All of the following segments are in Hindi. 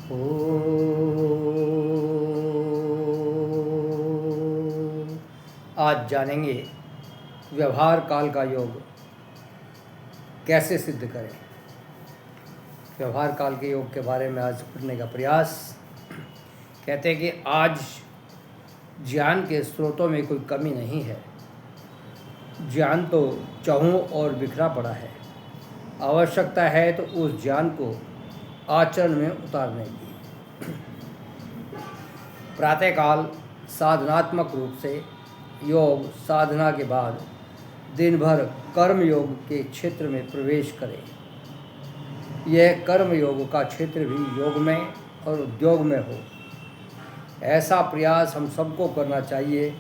ओ आज जानेंगे व्यवहार काल का योग कैसे सिद्ध करें। व्यवहार काल के योग के बारे में आज पढ़ने का प्रयास। कहते हैं कि आज ज्ञान के स्रोतों में कोई कमी नहीं है। ज्ञान तो चहुँ और बिखरा पड़ा है। आवश्यकता है तो उस ज्ञान को आचरण में उतारने की। प्रातःकाल साधनात्मक रूप से योग साधना के बाद दिन भर कर्म योग के क्षेत्र में प्रवेश करें। यह कर्म योग का क्षेत्र भी योग में और उद्योग में हो, ऐसा प्रयास हम सबको करना चाहिए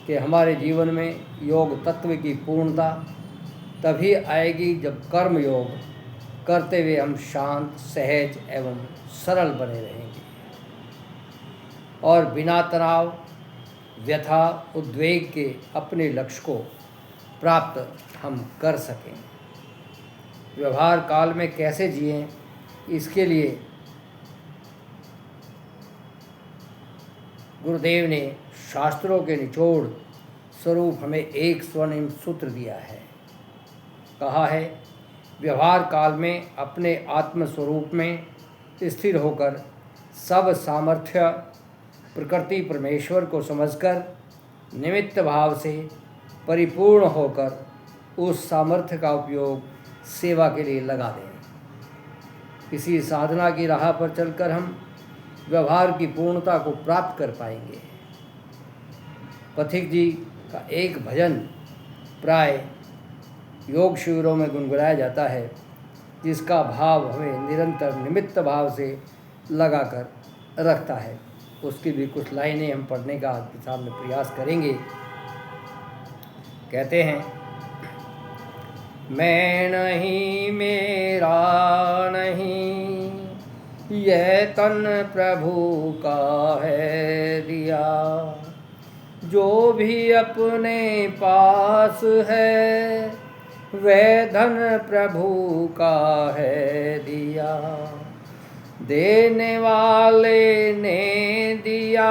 कि हमारे जीवन में योग तत्व की पूर्णता तभी आएगी जब कर्म योग करते हुए हम शांत, सहज एवं सरल बने रहेंगे और बिना तनाव, व्यथा, उद्वेग के अपने लक्ष्य को प्राप्त हम कर सकें। व्यवहार काल में कैसे जिएं, इसके लिए गुरुदेव ने शास्त्रों के निचोड़ स्वरूप हमें एक स्वर्णिम सूत्र दिया है। कहा है, व्यवहार काल में अपने आत्म स्वरूप में स्थिर होकर सब सामर्थ्य प्रकृति परमेश्वर को समझकर निमित्त भाव से परिपूर्ण होकर उस सामर्थ्य का उपयोग सेवा के लिए लगा दें। इसी साधना की राह पर चलकर हम व्यवहार की पूर्णता को प्राप्त कर पाएंगे। पथिक जी का एक भजन प्राय योग शिविरों में गुनगुनाया जाता है, जिसका भाव हमें निरंतर निमित्त भाव से लगाकर रखता है। उसकी भी कुछ लाइनें हम पढ़ने का आपके सामने प्रयास करेंगे। कहते हैं, मैं नहीं मेरा नहीं, यह तन प्रभु का है दिया। जो भी अपने पास है वह धन प्रभु का है दिया। देने वाले ने दिया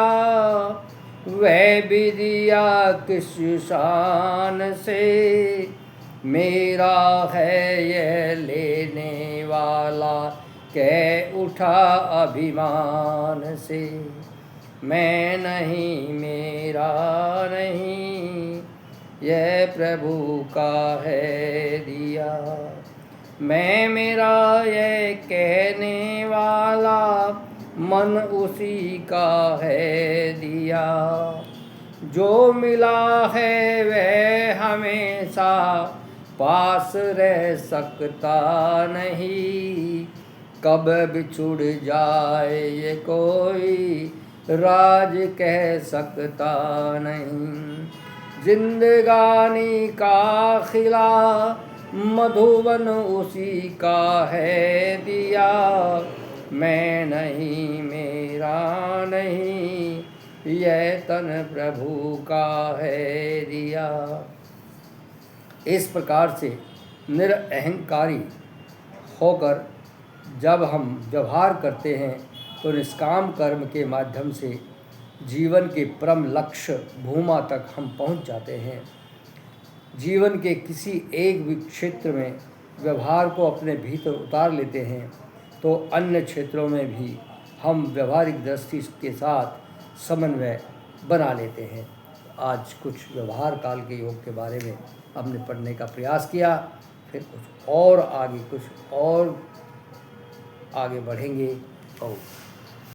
वह भी दिया किस शान से। मेरा है यह लेने वाला कह उठा अभिमान से। मैं नहीं मेरा नहीं, यह प्रभु का है दिया। मैं मेरा यह कहने वाला मन उसी का है दिया। जो मिला है वह हमेशा पास रह सकता नहीं। कब बिछुड़ जाए ये कोई राज कह सकता नहीं। जिंदगानी का खिला मधुवन उसी का है दिया। मैं नहीं मेरा नहीं, यह तन प्रभु का है दिया। इस प्रकार से निरअहंकारी होकर जब हम व्यवहार करते हैं तो निष्काम कर्म के माध्यम से जीवन के परम लक्ष्य भूमा तक हम पहुंच जाते हैं। जीवन के किसी एक भी क्षेत्र में व्यवहार को अपने भीतर उतार लेते हैं तो अन्य क्षेत्रों में भी हम व्यवहारिक दृष्टि के साथ समन्वय बना लेते हैं। आज कुछ व्यवहार काल के योग के बारे में हमने पढ़ने का प्रयास किया। फिर कुछ और आगे बढ़ेंगे। और